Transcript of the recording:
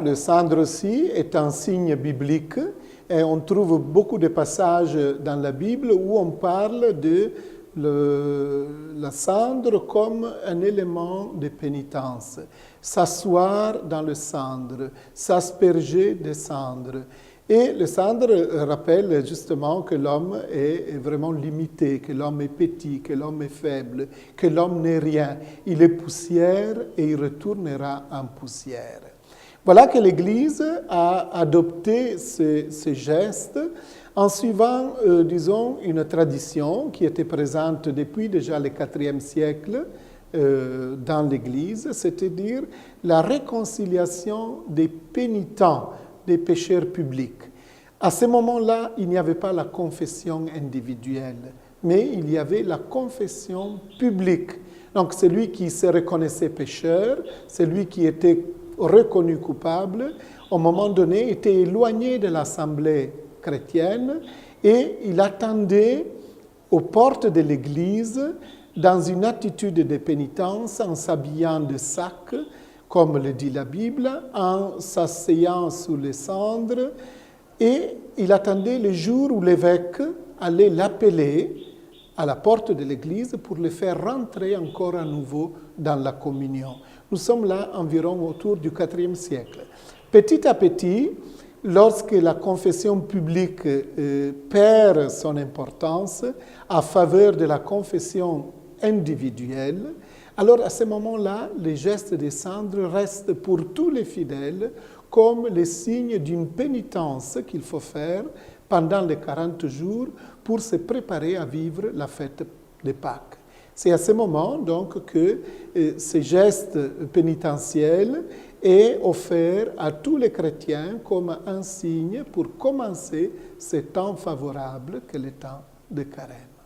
Le cendre aussi est un signe biblique et on trouve beaucoup de passages dans la Bible où on parle de la cendre comme un élément de pénitence. S'asseoir dans le cendre, s'asperger de cendre. Et le cendre rappelle justement que l'homme est vraiment limité, que l'homme est petit, que l'homme est faible, que l'homme n'est rien. Il est poussière et il retournera en poussière. Voilà que l'Église a adopté ce geste en suivant, disons, une tradition qui était présente depuis déjà le IVe siècle dans l'Église, c'est-à-dire la réconciliation des pénitents, des pécheurs publics. À ce moment-là, il n'y avait pas la confession individuelle, mais il y avait la confession publique. Donc, celui qui se reconnaissait pécheur, celui qui était reconnu coupable, au moment donné, était éloigné de l'assemblée chrétienne et il attendait aux portes de l'Église dans une attitude de pénitence, en s'habillant de sac, comme le dit la Bible, en s'asseyant sous les cendres, et il attendait le jour où l'évêque allait l'appeler à la porte de l'Église pour le faire rentrer encore à nouveau dans la communion. Nous sommes là environ autour du IVe siècle. Petit à petit, lorsque la confession publique perd son importance à faveur de la confession individuelle, alors à ce moment-là, les gestes des cendres restent pour tous les fidèles comme les signes d'une pénitence qu'il faut faire pendant les 40 jours pour se préparer à vivre la fête de Pâques. C'est à ce moment donc que ce geste pénitentiel est offert à tous les chrétiens comme un signe pour commencer ce temps favorable que le temps de carême.